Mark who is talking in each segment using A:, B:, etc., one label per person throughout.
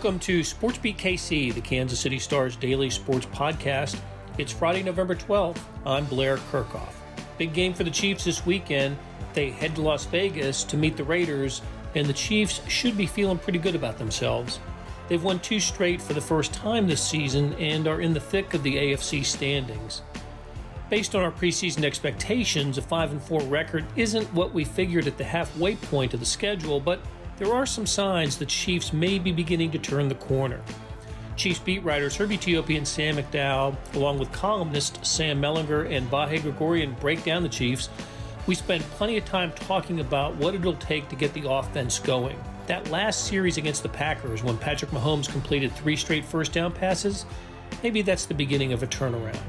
A: Welcome to SportsBeat KC, the Kansas City Star's daily sports podcast. It's Friday, November 12th. I'm Blair Kirchhoff. Big game for the Chiefs this weekend. They head to Las Vegas to meet the Raiders, and the Chiefs should be feeling pretty good about themselves. They've won 2 straight for the first time this season and are in the thick of the AFC standings. Based on our preseason expectations, a 5-4 record isn't what we figured at the halfway point of the schedule, but there are some signs the Chiefs may be beginning to turn the corner. Chiefs beat writers Herbie, Teope, and Sam McDowell, along with columnists Sam Mellinger and Vahe Gregorian, break down the Chiefs. We spent plenty of time talking about what it'll take to get the offense going. That last series against the Packers, when Patrick Mahomes completed 3 straight first down passes, maybe that's the beginning of a turnaround.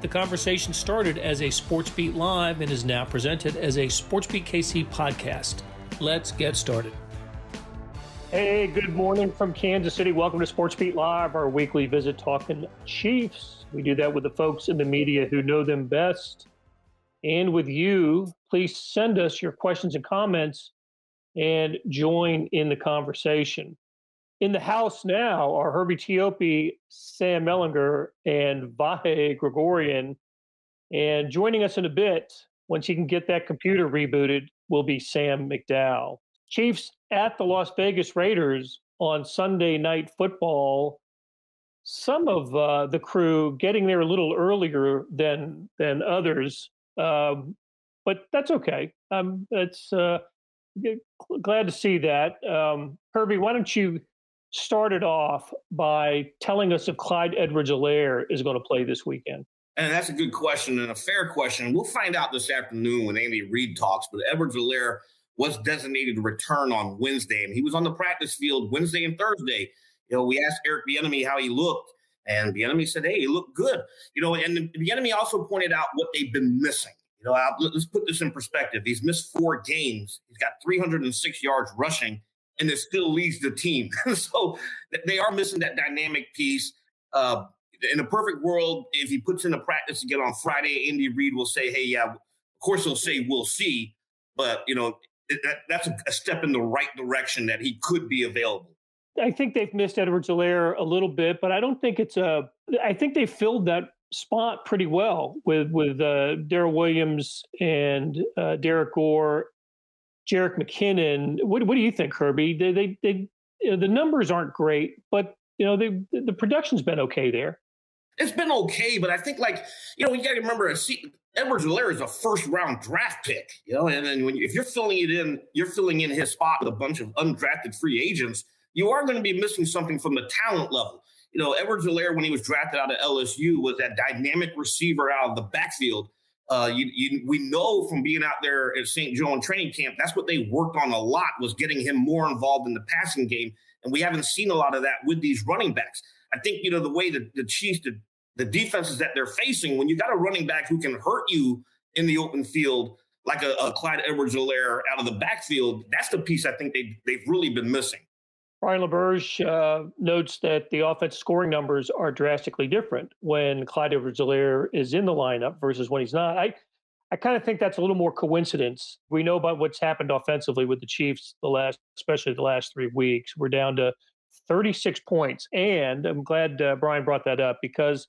A: The conversation started as a SportsBeat Live and is now presented as a SportsBeat KC podcast. Let's get started. Hey, good morning from Kansas City. Welcome to SportsBeat Live, our weekly visit talking Chiefs. We do that with the folks in the media who know them best. And with you, please send us your questions and comments and join in the conversation. In the house now are Herbie, Teope, Sam Mellinger, and Vahe Gregorian. And joining us in a bit, once you can get that computer rebooted, will be Sam McDowell. Chiefs at the Las Vegas Raiders on Sunday Night Football. Some of the crew getting there a little earlier than others, but that's okay. It's glad to see that. Herbie, why don't you start it off by telling us if Clyde Edwards-Helaire is going to play this weekend?
B: And that's a good question and a fair question. We'll find out this afternoon when Andy Reid talks, but Edwards-Helaire was designated to return on Wednesday, and he was on the practice field Wednesday and Thursday. You know, we asked Eric Bieniemy how he looked, and Bieniemy said, hey, he looked good. You know, and Bieniemy also pointed out what they've been missing. You know, let's put this in perspective. He's missed 4 games. He's got 306 yards rushing, and it still leads the team. So they are missing that dynamic piece. In a perfect world, if he puts in a practice again on Friday, Andy Reid will say, hey, yeah, of course he'll say we'll see. But, you know, that's a step in the right direction that he could be available.
A: I think they've missed Edwards-Helaire a little bit, but I don't think I think they filled that spot pretty well with Darrell Williams and Derek Gore, Jerick McKinnon. What do you think, Herbie? They the numbers aren't great, but you know the production's been okay there.
B: It's been okay, but I think you got to remember Edwards-Helaire is a first-round draft pick, you know, and then if you're filling in his spot with a bunch of undrafted free agents, you are going to be missing something from the talent level. You know, Edwards-Helaire, when he was drafted out of LSU, was that dynamic receiver out of the backfield. We know from being out there at St. Joe in training camp, that's what they worked on a lot, was getting him more involved in the passing game, and we haven't seen a lot of that with these running backs. I think, you know, the way that the Chiefs, the defenses that they're facing, when you got a running back who can hurt you in the open field, like a Clyde Edwards-Helaire out of the backfield, that's the piece I think they've really been missing.
A: Brian LaBerge notes that the offense scoring numbers are drastically different when Clyde Edwards-Helaire is in the lineup versus when he's not. I kind of think that's a little more coincidence. We know about what's happened offensively with the Chiefs especially the last 3 weeks. We're down to 36 points, and I'm glad Brian brought that up because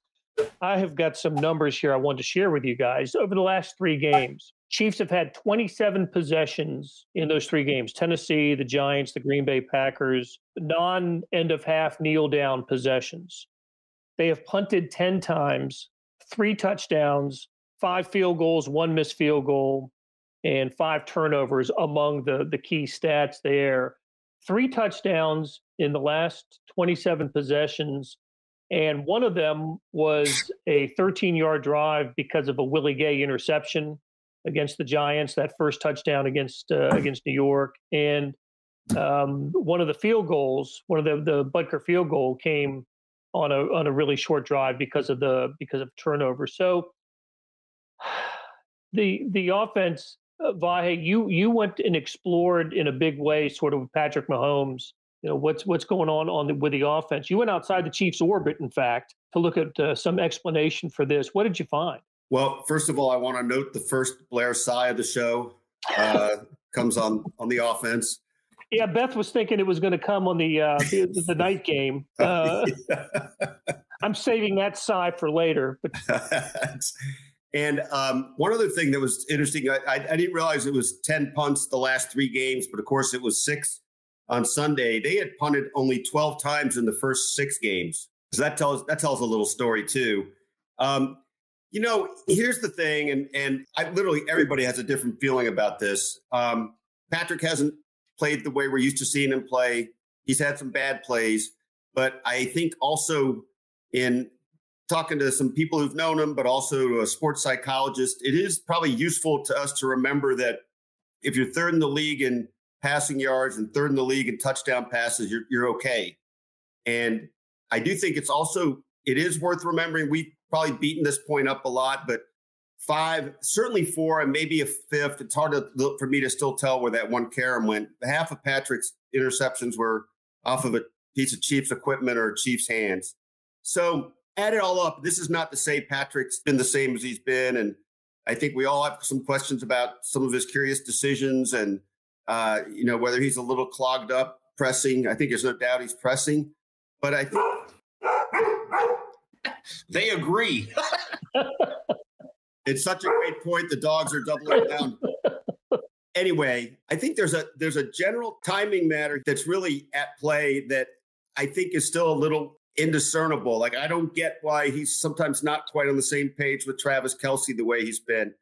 A: I have got some numbers here I wanted to share with you guys. Over the last 3 games, Chiefs have had 27 possessions in those 3 games. Tennessee, the Giants, the Green Bay Packers, non-end-of-half kneel-down possessions. They have punted 10 times, 3 touchdowns, 5 field goals, 1 missed field goal, and 5 turnovers among the key stats there. 3 touchdowns in the last 27 possessions, and one of them was a 13-yard drive because of a Willie Gay interception against the Giants, that first touchdown against New York. And one of the field goals, one of the Butker field goal came on a really short drive because of turnover. So the offense, Vahe, you went and explored in a big way, sort of with Patrick Mahomes. You know, what's going on with the offense. You went outside the Chiefs' orbit, in fact, to look at some explanation for this. What did you find?
C: Well, first of all, I want to note the first Blair sigh of the show comes on the offense.
A: Yeah, Beth was thinking it was going to come on the night game. I'm saving that sigh for later. But
C: And one other thing that was interesting, I didn't realize it was 10 punts the last 3 games, but of course it was 6 on Sunday. They had punted only 12 times in the first 6 games. So that tells a little story too. Here's the thing, and literally everybody has a different feeling about this. Patrick hasn't played the way we're used to seeing him play. He's had some bad plays, but I think also in talking to some people who've known him, but also to a sports psychologist, it is probably useful to us to remember that if you're 3rd in the league in passing yards and 3rd in the league in touchdown passes, you're okay. And I do think it is worth remembering. We've probably beaten this point up a lot, but 5, certainly 4, and maybe a 5th. It's hard for me to still tell where that one carom went. Half of Patrick's interceptions were off of a piece of Chiefs equipment or Chiefs hands. So add it all up. This is not to say Patrick's been the same as he's been. And I think we all have some questions about some of his curious decisions and, whether he's a little clogged up pressing. I think there's no doubt he's pressing. But I think
B: they agree.
C: It's such a great point. The dogs are doubling down. Anyway, I think there's a general timing matter that's really at play that I think is still a little indiscernible. Like, I don't get why he's sometimes not quite on the same page with Travis Kelce the way he's been.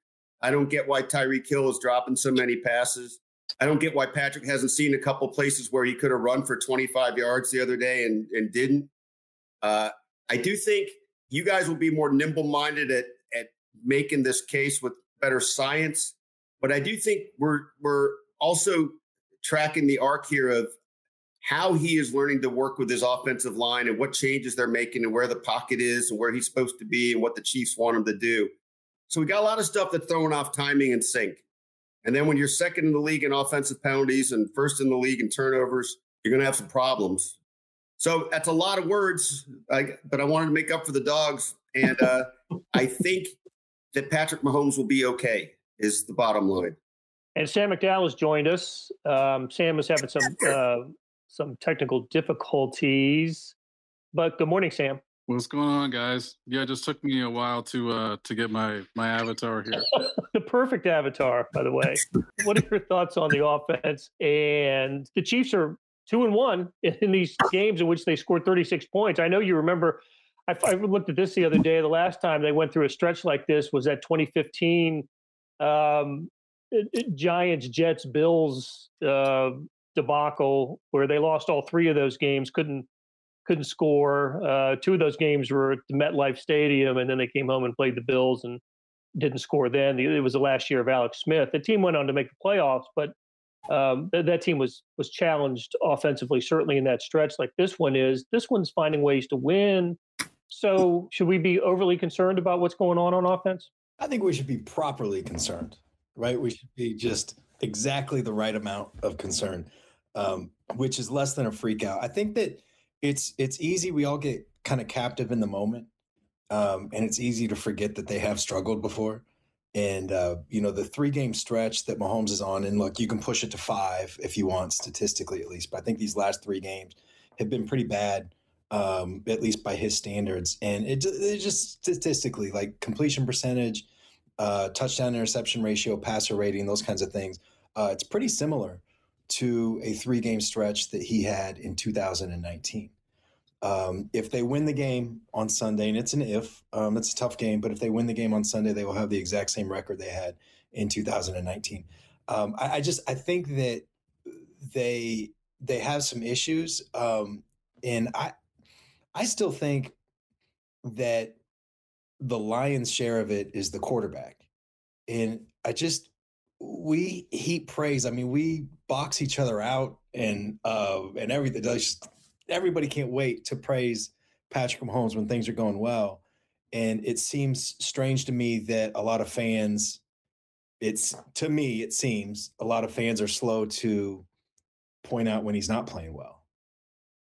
C: I don't get why Tyreek Hill is dropping so many passes. I don't get why Patrick hasn't seen a couple places where he could have run for 25 yards the other day and didn't. I do think you guys will be more nimble-minded at making this case with better science. But I do think we're also tracking the arc here of how he is learning to work with his offensive line and what changes they're making and where the pocket is and where he's supposed to be and what the Chiefs want him to do. So we got a lot of stuff that's throwing off timing and sync. And then when you're 2nd in the league in offensive penalties and 1st in the league in turnovers, you're going to have some problems. So that's a lot of words, but I wanted to make up for the dogs. And I think that Patrick Mahomes will be okay is the bottom line.
A: And Sam McDowell has joined us. Sam is having some technical difficulties, but good morning, Sam.
D: What's going on, guys? Yeah, it just took me a while to get my avatar here.
A: The perfect avatar, by the way. What are your thoughts on the offense? And the Chiefs are 2-1 in these games in which they scored 36 points. I know you remember. I looked at this the other day. The last time they went through a stretch like this was that 2015 Giants, Jets, Bills debacle, where they lost all 3 of those games, couldn't score. 2 of those games were at the MetLife Stadium, and then they came home and played the Bills and didn't score then. It was the last year of Alex Smith. The team went on to make the playoffs, but that team was challenged offensively, certainly in that stretch like this one is. This one's finding ways to win. So should we be overly concerned about what's going on offense?
E: I think we should be properly concerned, right? We should be just exactly the right amount of concern, which is less than a freak out. I think that it's easy. We all get kind of captive in the moment, and it's easy to forget that they have struggled before. And, the 3-game stretch that Mahomes is on, and look, you can push it to 5 if you want, statistically at least. But I think these last 3 games have been pretty bad, at least by his standards. And it just statistically, like completion percentage, touchdown interception ratio, passer rating, those kinds of things. It's pretty similar to a 3-game stretch that he had in 2019. If they win the game on Sunday, and it's an if, it's a tough game, but if they win the game on Sunday, they will have the exact same record they had in 2019. I think that they have some issues. And I still think that the lion's share of it is the quarterback. And we heap praise. I mean, we box each other out and everything. Everybody can't wait to praise Patrick Mahomes when things are going well. And it seems strange to me that a lot of fans, it seems a lot of fans are slow to point out when he's not playing well.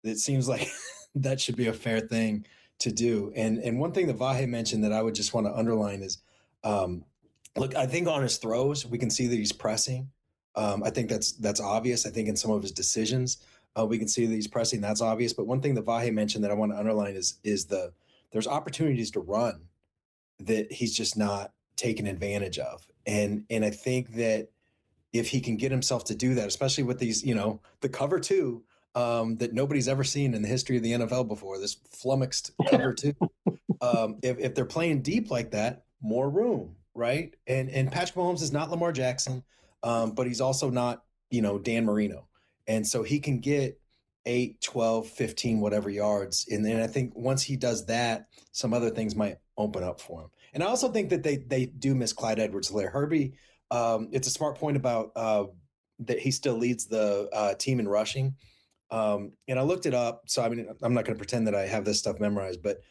E: It seems like that should be a fair thing to do. And one thing that Vahe mentioned that I would just want to underline is, look, I think on his throws, we can see that he's pressing. I think that's obvious. I think in some of his decisions, we can see that he's pressing. That's obvious. But one thing that Vahe mentioned that I want to underline is there's opportunities to run that he's just not taking advantage of. And I think that if he can get himself to do that, especially with these, the cover two that nobody's ever seen in the history of the NFL before, this flummoxed cover two. If they're playing deep like that, more room, right? And Patrick Mahomes is not Lamar Jackson, but he's also not, Dan Marino. And so he can get 8, 12, 15, whatever yards. And then I think once he does that, some other things might open up for him. And I also think that they do miss Clyde Edwards-Helaire. Herbie, it's a smart point about that he still leads the team in rushing. And I looked it up. So, I mean, I'm not going to pretend that I have this stuff memorized, but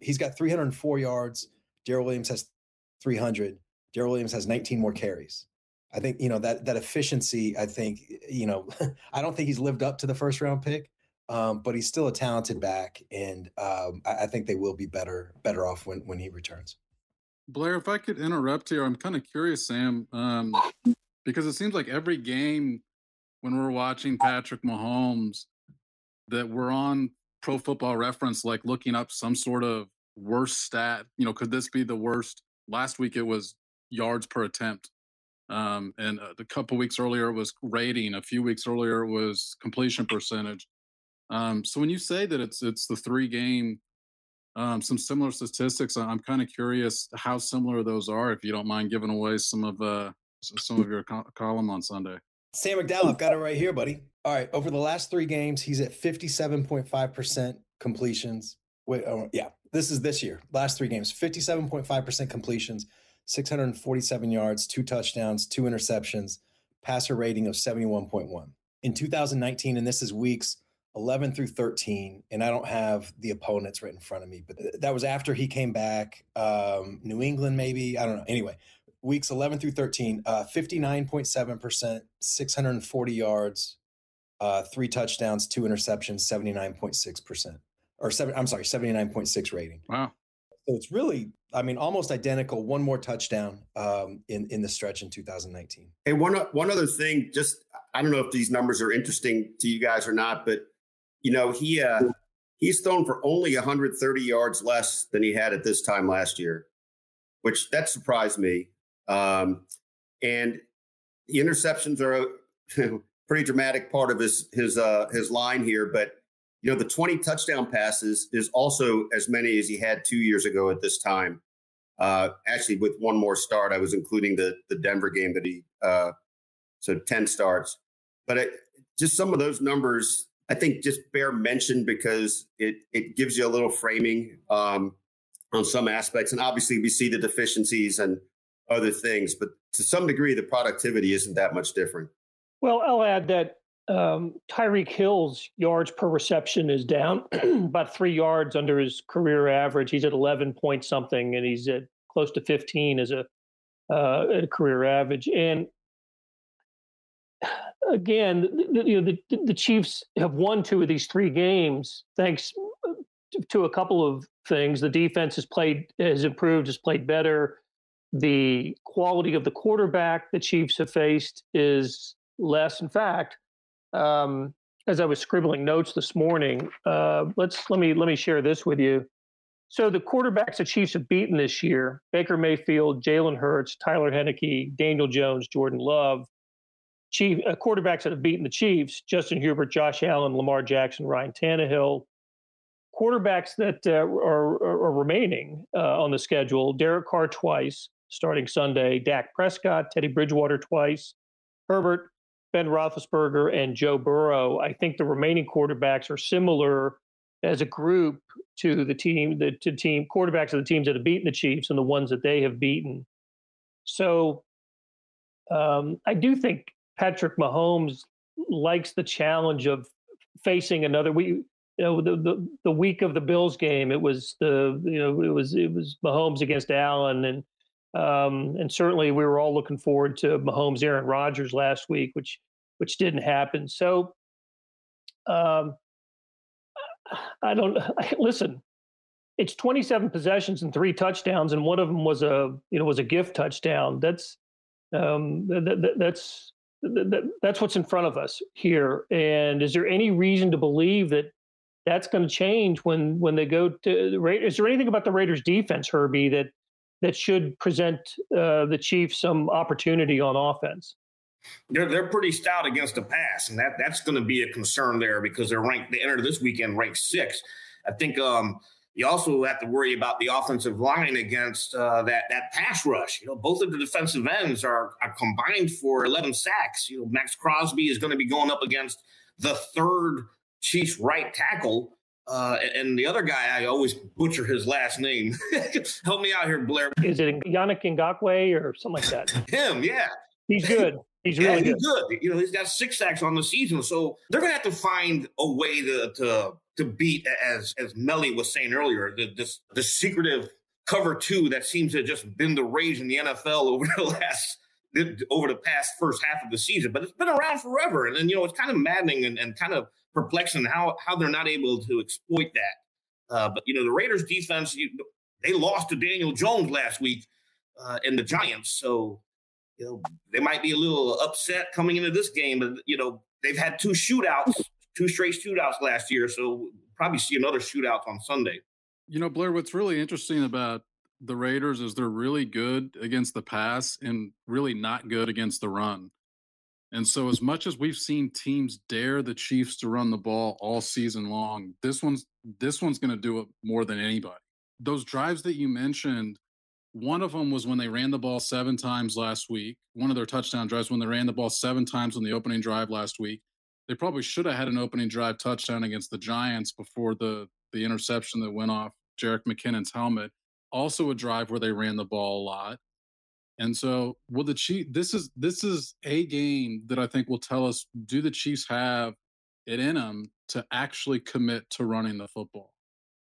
E: he's got 304 yards. Darrell Williams has 300. Darrell Williams has 19 more carries. I think, that efficiency, I think, I don't think he's lived up to the first round pick, but he's still a talented back. And I think they will be better off when he returns.
D: Blair, if I could interrupt here, I'm kind of curious, Sam, because it seems like every game when we're watching Patrick Mahomes that we're on Pro Football Reference, like looking up some sort of worst stat, could this be the worst? Last week it was yards per attempt. And a couple weeks earlier it was rating. A few weeks earlier it was completion percentage. So when you say that it's the 3-game, some similar statistics, I'm kind of curious how similar those are, if you don't mind giving away some of your column on Sunday.
E: Sam McDowell, I've got it right here, buddy. All right. Over the last 3 games, he's at 57.5% completions. This is this year. Last 3 games, 57.5% completions, 647 yards, 2 touchdowns, 2 interceptions, passer rating of 71.1. In 2019, and this is weeks 11 through 13, and I don't have the opponents right in front of me, but that was after he came back. New England, maybe. I don't know. Anyway, weeks 11 through 13, 59.7%, 640 yards, 3 touchdowns, 2 interceptions, 79.6%. Or 79.6 rating.
D: Wow.
E: So it's really, almost identical. 1 more touchdown in the stretch in 2019.
C: Hey, one other thing, just, I don't know if these numbers are interesting to you guys or not, but he's thrown for only 130 yards less than he had at this time last year, which that surprised me. And the interceptions are a pretty dramatic part of his line here, but the 20 touchdown passes is also as many as he had 2 years ago at this time. Actually, with 1 more start, I was including the Denver game that so 10 starts. But just some of those numbers, I think, just bear mention because it gives you a little framing on some aspects. And obviously, we see the deficiencies and other things, but to some degree, the productivity isn't that much different.
A: Well, I'll add that Tyreek Hill's yards per reception is down about 3 yards under his career average. He's at 11 point something, and he's at close to 15 as a career average. And again, the Chiefs have won 2 of these 3 games thanks to a couple of things. The defense has improved, has played better. The quality of the quarterback the Chiefs have faced is less. In fact, as I was scribbling notes this morning, let me share this with you. So the quarterbacks the Chiefs have beaten this year: Baker Mayfield, Jalen Hurts, Tyler Heineke, Daniel Jones, Jordan Love. Quarterbacks that have beaten the Chiefs: Justin Herbert, Josh Allen, Lamar Jackson, Ryan Tannehill. Quarterbacks that are remaining on the schedule: Derek Carr twice, starting Sunday; Dak Prescott, Teddy Bridgewater twice; Herbert, Ben Roethlisberger, and Joe Burrow. I think the remaining quarterbacks are similar as a group to the team quarterbacks of the teams that have beaten the Chiefs and the ones that they have beaten. So I do think Patrick Mahomes likes the challenge of facing another. The week of the Bills game, it was Mahomes against Allen, and certainly we were all looking forward to Mahomes, Aaron Rodgers last week, which didn't happen. So listen, it's 27 possessions and 3 touchdowns, and one of them was a gift touchdown. That's that's what's in front of us here. And is there any reason to believe that that's going to change when they go to the Raiders? Is there anything about the Raiders defense, Herbie, that should present the Chiefs some opportunity on offense?
B: They're pretty stout against the pass, and that's going to be a concern there because they're ranked. They entered this weekend ranked 6th. I think you also have to worry about the offensive line against that pass rush. Both of the defensive ends are combined for 11 sacks. Max Crosby is going to be going up against the 3rd Chiefs right tackle. And the other guy, I always butcher his last name. Help me out here, Blair.
A: Is it Yannick Ngakoue or something like that?
B: Him, yeah.
A: He's good. He's really good.
B: He's got 6 sacks on the season. So they're going to have to find a way to beat, as Melly was saying earlier, the secretive cover 2 that seems to have just been the rage in the NFL over the past first half of the season. But it's been around forever. And then, it's kind of maddening and kind of perplexing how they're not able to exploit that. But, the Raiders defense, they lost to Daniel Jones last week in the Giants. So, they might be a little upset coming into this game, but, they've had 2 straight shootouts last year. So we'll probably see another shootout on Sunday.
D: Blair, what's really interesting about the Raiders is they're really good against the pass and really not good against the run. And so as much as we've seen teams dare the Chiefs to run the ball all season long, this one's going to do it more than anybody. Those drives that you mentioned, one of them was when they ran the ball 7 times last week. One of their touchdown drives when they ran the ball 7 times on the opening drive last week. They probably should have had an opening drive touchdown against the Giants before the interception that went off Jerick McKinnon's helmet. Also a drive where they ran the ball a lot. And so will the Chiefs, this is a game that I think will tell us, do the Chiefs have it in them to actually commit to running the football?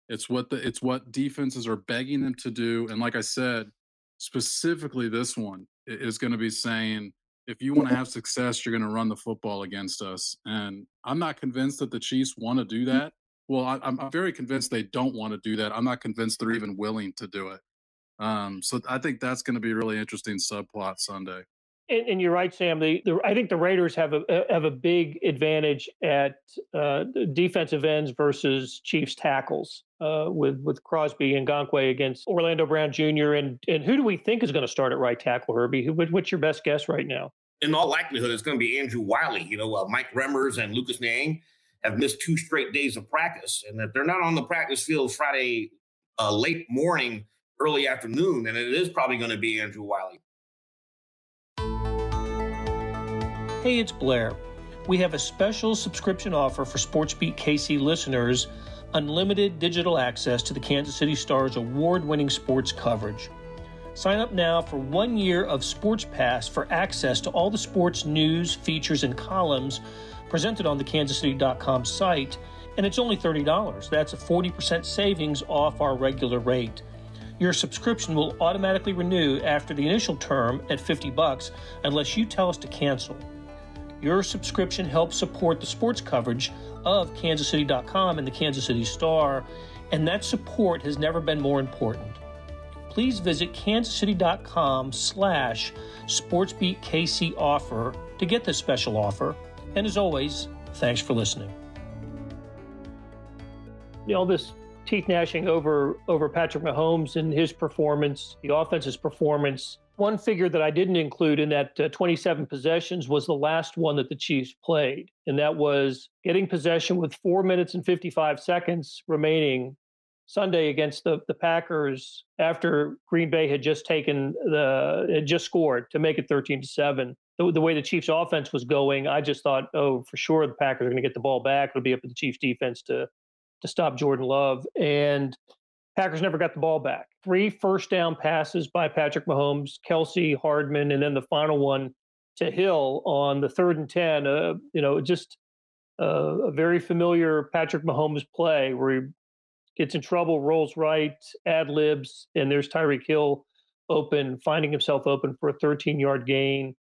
D: It's what defenses are begging them to do. And like I said, specifically this one is going to be saying, if you want to have success, you're going to run the football against us. And I'm not convinced that the Chiefs want to do that. Well, I'm very convinced they don't want to do that. I'm not convinced they're even willing to do it. So I think that's going to be a really interesting subplot Sunday.
A: And you're right, Sam. I think the Raiders have a big advantage at defensive ends versus Chiefs tackles with Crosby and Ngakoue against Orlando Brown Jr. And who do we think is going to start at right tackle, Herbie? What's your best guess right now?
B: In all likelihood, it's going to be Andrew Wiley. Mike Remmers and Lucas Niang have missed 2 straight days of practice, and that they're not on the practice field Friday late morning, early afternoon, and it is probably going to be Andrew Wiley.
A: Hey, it's Blair. We have a special subscription offer for SportsBeat KC listeners, unlimited digital access to the Kansas City Star's award-winning sports coverage. Sign up now for 1 year of Sports Pass for access to all the sports news, features, and columns presented on the kansascity.com site, and it's only $30. That's a 40% savings off our regular rate. Your subscription will automatically renew after the initial term at $50 unless you tell us to cancel. Your subscription helps support the sports coverage of kansascity.com and the Kansas City Star, and that support has never been more important. Please visit kansascity.com/SportsBeatKC offer to get this special offer. And as always, thanks for listening. This teeth gnashing over Patrick Mahomes and his performance, the offense's performance. One figure that I didn't include in that 27 possessions was the last one that the Chiefs played, and that was getting possession with 4 minutes and 55 seconds remaining Sunday against the Packers after Green Bay had just scored to make it 13-7. The way the Chiefs offense was going, I just thought, for sure the Packers are going to get the ball back. It'll be up to the Chiefs defense to stop Jordan Love. And Packers never got the ball back. 3 first down passes by Patrick Mahomes, Kelsey, Hardman, and then the final one to Hill on the 3rd and 10. Just a very familiar Patrick Mahomes play where he gets in trouble, rolls right, ad-libs, and there's Tyreek Hill finding himself open for a 13-yard gain.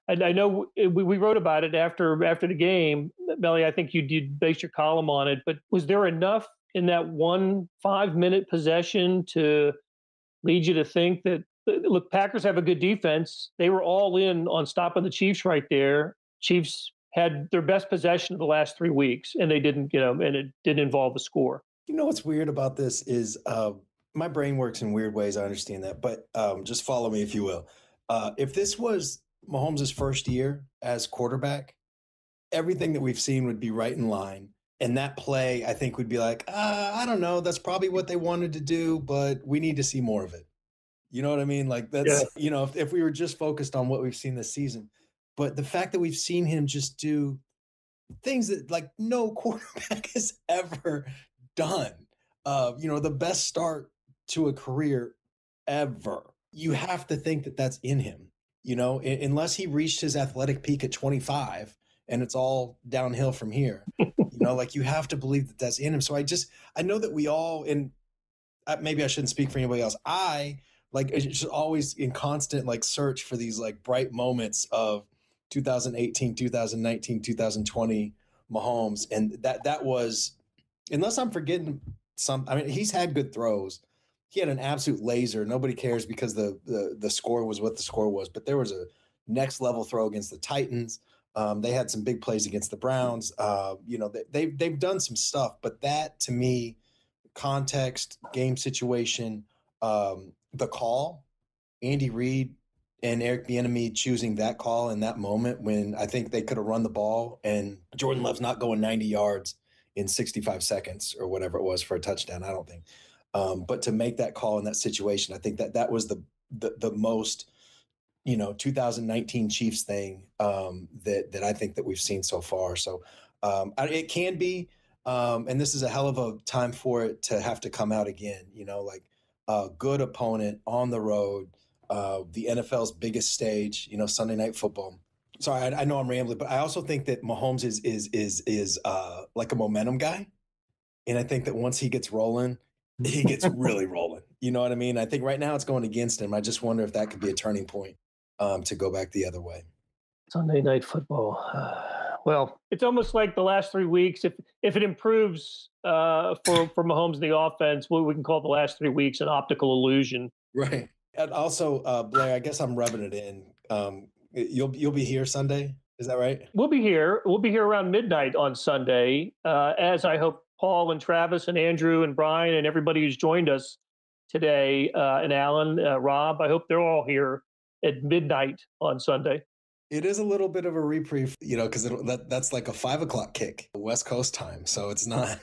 A: I know we wrote about it after the game. Melly, I think you did base your column on it, but was there enough in that 1 5-minute possession to lead you to think that look, Packers have a good defense. They were all in on stopping the Chiefs right there. Chiefs had their best possession of the last 3 weeks, and they didn't, and it didn't involve a score.
E: You know what's weird about this is my brain works in weird ways. I understand that, but just follow me if you will. If this was Mahomes' first year as quarterback, everything that we've seen would be right in line. And that play, I think, would be like, I don't know, that's probably what they wanted to do, but we need to see more of it. You know what I mean? Like that's, if we were just focused on what we've seen this season, but the fact that we've seen him just do things that like no quarterback has ever done, the best start to a career ever. You have to think that that's in him, unless he reached his athletic peak at 25 and it's all downhill from here. You have to believe that that's in him. So I know that we all, and maybe I shouldn't speak for anybody else. It's just always in constant search for these bright moments of 2018, 2019, 2020 Mahomes. And that was, unless I'm forgetting he's had good throws. He had an absolute laser. Nobody cares because the score was what the score was, but there was a next level throw against the Titans. They had some big plays against the Browns. They've done some stuff, but that to me, context, game situation, the call, Andy Reid and Eric Bieniemy choosing that call in that moment when I think they could have run the ball and Jordan Love's not going 90 yards in 65 seconds or whatever it was for a touchdown. I don't think, but to make that call in that situation, I think that was the most 2019 Chiefs thing that I think that we've seen so far. So it can be, and this is a hell of a time for it to have to come out again. A good opponent on the road, the NFL's biggest stage. Sunday Night Football. Sorry, I know I'm rambling, but I also think that Mahomes is like a momentum guy, and I think that once he gets rolling, he gets really rolling. You know what I mean? I think right now it's going against him. I just wonder if that could be a turning point. To go back the other way.
A: Sunday Night Football. Well, it's almost like the last 3 weeks. If it improves for Mahomes and the offense, we can call the last 3 weeks an optical illusion.
E: Right. And also, Blair, I guess I'm rubbing it in. You'll be here Sunday. Is that right?
A: We'll be here. We'll be here around midnight on Sunday, as I hope Paul and Travis and Andrew and Brian and everybody who's joined us today, and Alan, Rob, I hope they're all here at midnight on Sunday.
E: It is a little bit of a reprieve, because that's like a 5 o'clock kick, West Coast time. So it's not,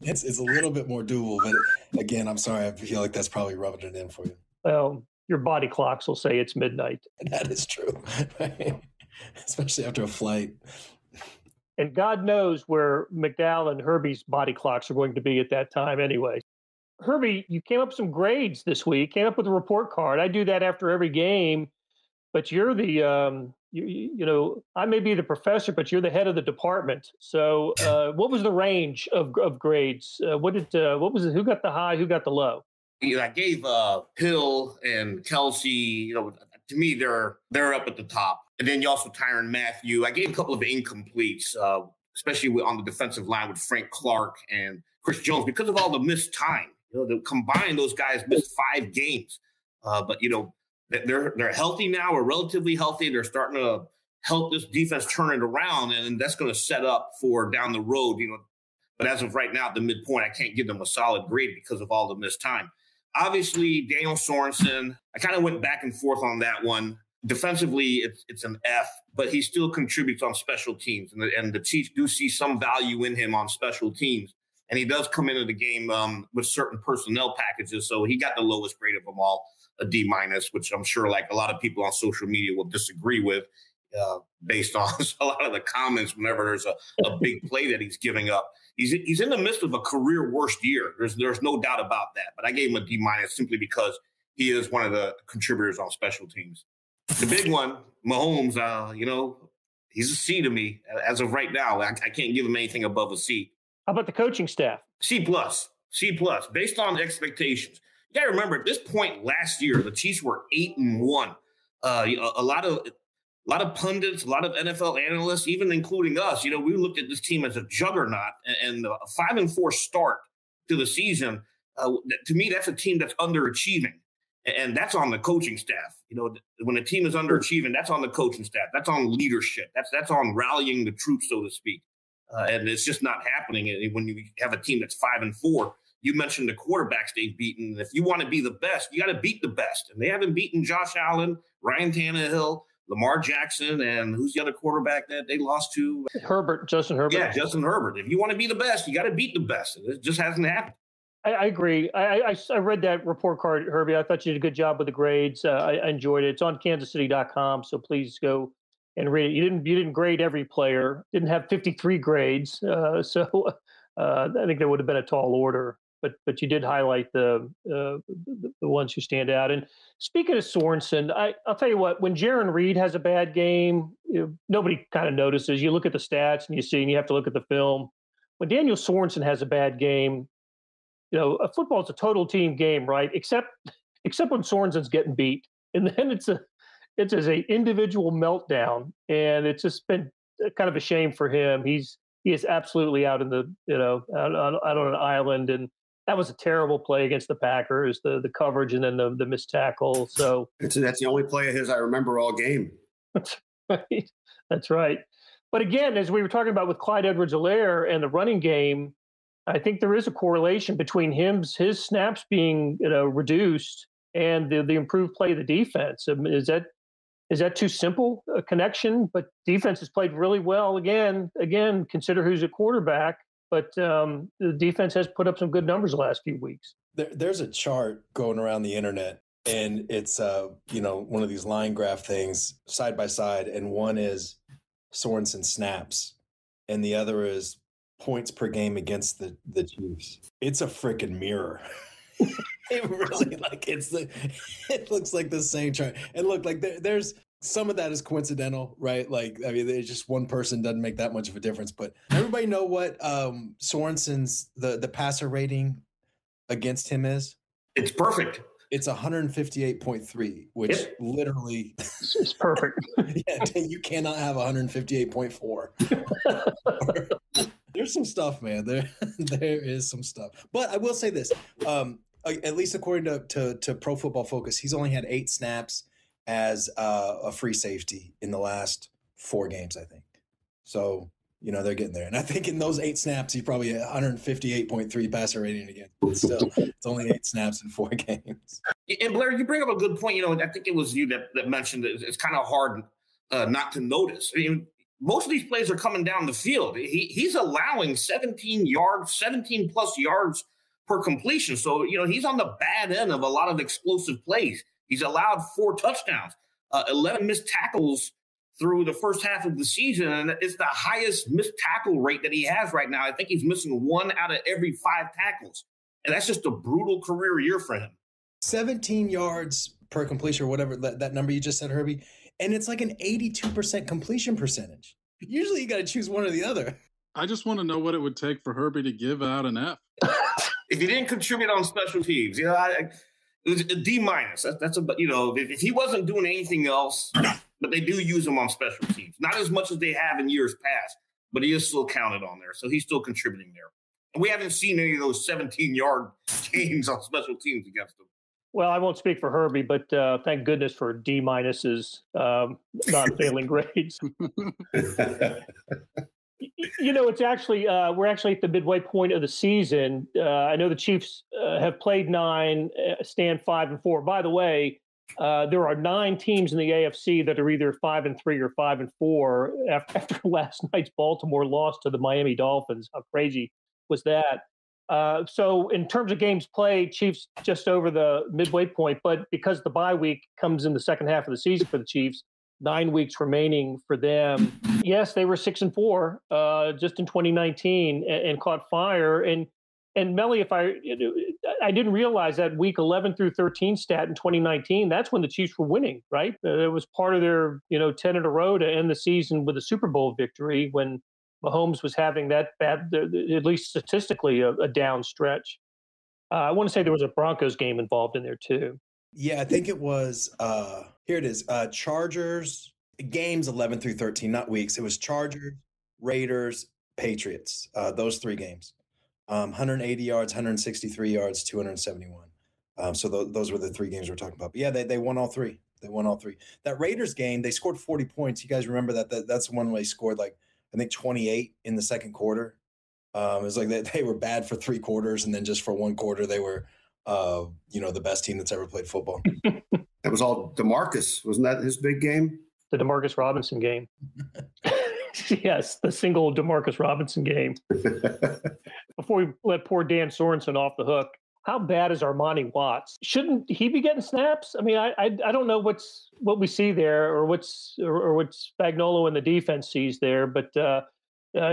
E: it's a little bit more doable. But again, I'm sorry. I feel like that's probably rubbing it in for you.
A: Well, your body clocks will say it's midnight.
E: That is true. Right? Especially after a flight.
A: And God knows where McDowell and Herbie's body clocks are going to be at that time anyway. Herbie, you came up with some grades this week, came up with a report card. I do that after every game, but you're the, I may be the professor, but you're the head of the department. So what was the range of grades? Who got the high, who got the low?
B: I gave Hill and Kelsey, to me, they're up at the top. And then you also Tyrann Mathieu. I gave a couple of incompletes, especially on the defensive line with Frank Clark and Chris Jones, because of all the missed time. Combined, those guys missed 5 games. But, they're healthy now, or relatively healthy. They're starting to help this defense turn it around, and that's going to set up for down the road, But as of right now, at the midpoint, I can't give them a solid grade because of all the missed time. Obviously, Daniel Sorensen, I kind of went back and forth on that one. Defensively, it's an F, but he still contributes on special teams, and the Chiefs do see some value in him on special teams. And he does come into the game with certain personnel packages. So he got the lowest grade of them all, a D-, which I'm sure a lot of people on social media will disagree with based on a lot of the comments whenever there's a big play that he's giving up. He's in the midst of a career worst year. There's no doubt about that. But I gave him a D- simply because he is one of the contributors on special teams. The big one, Mahomes, he's a C to me as of right now. I can't give him anything above a C.
A: How about the coaching staff?
B: C+, based on expectations. You got to remember, at this point last year, the Chiefs were 8-1. A lot of pundits, a lot of NFL analysts, even including us, we looked at this team as a juggernaut, and a 5-4 start to the season. To me, that's a team that's underachieving. And that's on the coaching staff. You know, when a team is underachieving, that's on the coaching staff. That's on leadership. That's on rallying the troops, so to speak. And it's just not happening when you have a team that's 5-4. You mentioned the quarterbacks they've beaten. If you want to be the best, you got to beat the best. And they haven't beaten Josh Allen, Ryan Tannehill, Lamar Jackson, and who's the other quarterback that they lost to?
A: Justin Herbert.
B: Yeah, Justin Herbert. If you want to be the best, you got to beat the best. It just hasn't happened.
A: I agree. I read that report card, Herbie. I thought you did a good job with the grades. I enjoyed it. It's on kansascity.com, so please go and read it. You didn't grade every player. Didn't have 53 grades, so I think there would have been a tall order. But you did highlight the ones who stand out. And speaking of Sorensen, I'll tell you what. When Jaron Reed has a bad game, nobody kind of notices. You look at the stats and you have to look at the film. When Daniel Sorensen has a bad game, a football is a total team game, right? Except when Sorensen's getting beat, and then it's an individual meltdown, and it's just been kind of a shame for him. He is absolutely out in the out on an island, and that was a terrible play against the Packers. The coverage and then the missed tackle. So
C: that's the only play of his I remember all game.
A: That's right. That's right. But again, as we were talking about with Clyde Edwards-Helaire and the running game, I think there is a correlation between his snaps being reduced and the improved play of the defense. Is that too simple a connection? But defense has played really well again. Consider who's a quarterback, but the defense has put up some good numbers the last few weeks.
E: There's a chart going around the internet, and it's one of these line graph things side by side, and one is Sorensen snaps, and the other is points per game against the Chiefs. It's a freaking mirror. It really it looks like the same chart. And look, like there's some of that is coincidental, right? Like, I mean, there's just one person doesn't make that much of a difference. But everybody know what Sorensen's the passer rating against him is?
B: It's perfect.
E: It's 158.3, which literally
A: it's perfect.
E: Yeah, you cannot have 158.4. There's some stuff, man. There is some stuff. But I will say this, at least according to Pro Football Focus, he's only had 8 snaps as a free safety in the last 4 games, I think. So, they're getting there. And I think in those 8 snaps, he's probably at 158.3 passer rating again. But still, it's only 8 snaps in 4 games.
B: And Blair, you bring up a good point. I think it was you that mentioned that it's kind of hard not to notice. I mean, most of these plays are coming down the field. He's allowing 17 plus yards per completion. So, he's on the bad end of a lot of explosive plays. He's allowed 4 touchdowns, 11 missed tackles through the first half of the season. And it's the highest missed tackle rate that he has right now. I think he's missing 1 out of every 5 tackles. And that's just a brutal career year for him.
E: 17 yards per completion or whatever, that number you just said, Herbie. And it's like an 82% completion percentage. Usually you got to choose one or the other.
D: I just want to know what it would take for Herbie to give out an F.
B: If he didn't contribute on special teams, it was a D-. That's if he wasn't doing anything else, but they do use him on special teams. Not as much as they have in years past, but he is still counted on there. So he's still contributing there. And we haven't seen any of those 17-yard games on special teams against them.
A: Well, I won't speak for Herbie, but thank goodness for D-minuses, non-failing grades. It's actually we're actually at the midway point of the season. I know the Chiefs have played 9, stand 5-4. By the way, there are 9 teams in the AFC that are either 5-3 or 5-4 after last night's Baltimore loss to the Miami Dolphins. How crazy was that? So in terms of games played, Chiefs just over the midway point, but because the bye week comes in the second half of the season for the Chiefs, 9 weeks remaining for them. Yes, they were 6-4 just in 2019 and caught fire. And Melly, if I didn't realize that week 11 through 13 stat in 2019, that's when the Chiefs were winning, right? It was part of their 10 in a row to end the season with a Super Bowl victory when Mahomes was having that bad, at least statistically, a down stretch. I want to say there was a Broncos game involved in there too.
E: Yeah, I think it was, here it is, Chargers, games 11 through 13, not weeks. It was Chargers, Raiders, Patriots, those 3 games. 180 yards, 163 yards, 271. So those were the 3 games we're talking about. But yeah, they won all 3. They won all 3. That Raiders game, they scored 40 points. You guys remember that? That's one where they scored like, I think 28 in the second quarter. It was like they were bad for 3 quarters, and then just for 1 quarter, they were, the best team that's ever played football.
C: That was all DeMarcus. Wasn't that his big game?
A: The DeMarcus Robinson game. Yes, the single DeMarcus Robinson game. Before we let poor Dan Sorensen off the hook, how bad is Armani Watts? Shouldn't he be getting snaps? I mean, I don't know what we see there, or what Spagnuolo and the defense sees there, but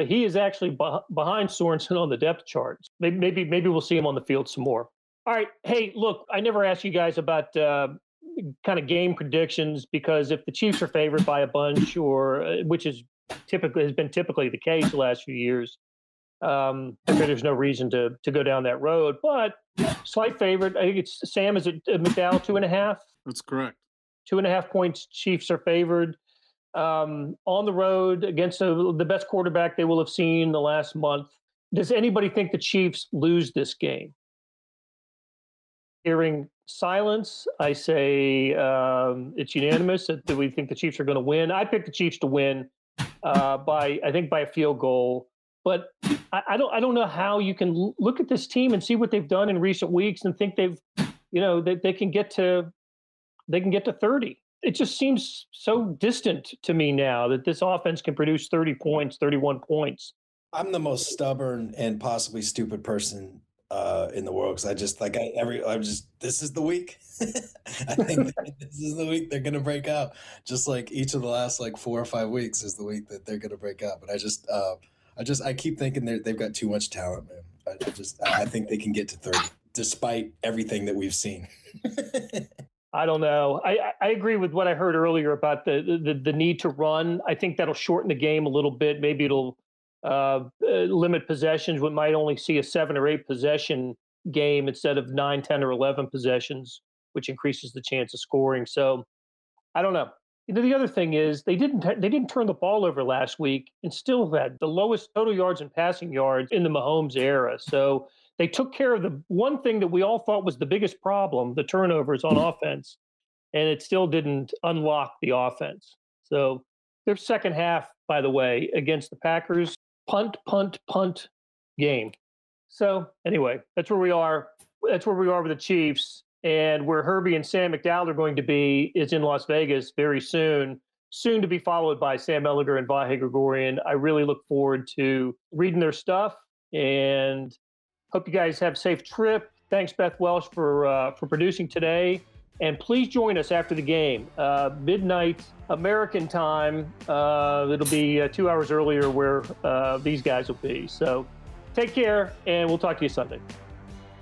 A: he is actually behind Sorensen on the depth charts. Maybe we'll see him on the field some more. All right, hey, look, I never asked you guys about kind of game predictions, because if the Chiefs are favored by a bunch, or which has been typically the case the last few years, there's no reason to go down that road. But slight favorite, I think it's Sam. Is it McDowell 2.5?
D: That's correct.
A: 2.5 points. Chiefs are favored on the road against the best quarterback they will have seen the last month. Does anybody think the Chiefs lose this game? Hearing silence, I say it's unanimous that we think the Chiefs are going to win. I picked the Chiefs to win by a field goal. But I don't know how you can look at this team and see what they've done in recent weeks and think they can get to 30. It just seems so distant to me now that this offense can produce 30 points, 31 points.
E: I'm the most stubborn and possibly stupid person in the world, because this is the week. I think this is the week they're gonna break out. Just like each of the last 4 or 5 weeks is the week that they're gonna break out. But I keep thinking they've got too much talent, man. I think they can get to 30 despite everything that we've seen.
A: I don't know. I agree with what I heard earlier about the need to run. I think that'll shorten the game a little bit. Maybe it'll limit possessions. We might only see a 7 or 8 possession game instead of 9, 10, or 11 possessions, which increases the chance of scoring. So I don't know. The other thing is they didn't turn the ball over last week and still had the lowest total yards and passing yards in the Mahomes era. So they took care of the one thing that we all thought was the biggest problem, the turnovers on offense, and it still didn't unlock the offense. So their second half, by the way, against the Packers, punt game. So anyway, that's where we are. That's where we are with the Chiefs. And where Herbie and Sam McDowell are going to be is in Las Vegas very soon to be followed by Sam Mellinger and Vahe Gregorian. I really look forward to reading their stuff, and hope you guys have a safe trip. Thanks, Beth Welsh, for producing today. And please join us after the game, midnight American time. It'll be 2 hours earlier where these guys will be. So take care, and we'll talk to you Sunday.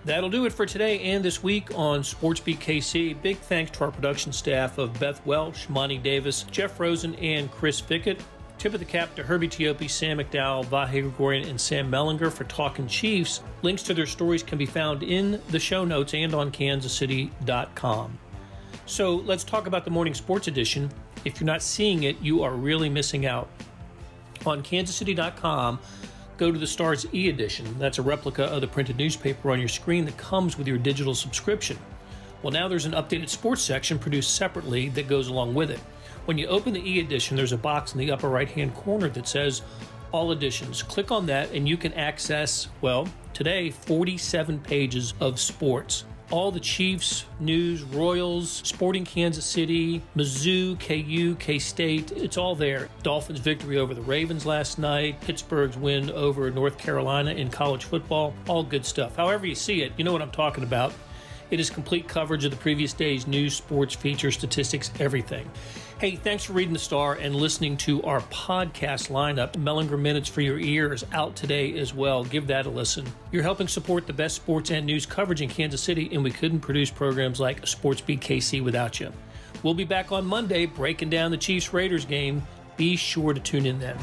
A: That'll do it for today and this week on SportsBeat KC. Big thanks to our production staff of Beth Welsh, Monty Davis, Jeff Rosen, and Chris Fickett. Tip of the cap to Herbie Teope, Sam McDowell, Vahe Gregorian, and Sam Mellinger for Talking Chiefs. Links to their stories can be found in the show notes and on kansascity.com. So let's talk about the morning sports edition. If you're not seeing it, you are really missing out. On kansascity.com, go to the Stars e-edition. That's a replica of the printed newspaper on your screen that comes with your digital subscription. Well, now there's an updated sports section produced separately that goes along with it. When you open the e-edition, there's a box in the upper right-hand corner that says All Editions. Click on that and you can access, well, today, 47 pages of sports. All the Chiefs, news, Royals, Sporting Kansas City, Mizzou, KU, K-State, it's all there. Dolphins' victory over the Ravens last night, Pittsburgh's win over North Carolina in college football, all good stuff. However you see it, you know what I'm talking about. It is complete coverage of the previous day's news, sports, features, statistics, everything. Hey, thanks for reading the Star and listening to our podcast lineup. Mellinger Minutes for Your Ears out today as well. Give that a listen. You're helping support the best sports and news coverage in Kansas City, and we couldn't produce programs like SportsBeat KC without you. We'll be back on Monday breaking down the Chiefs-Raiders game. Be sure to tune in then.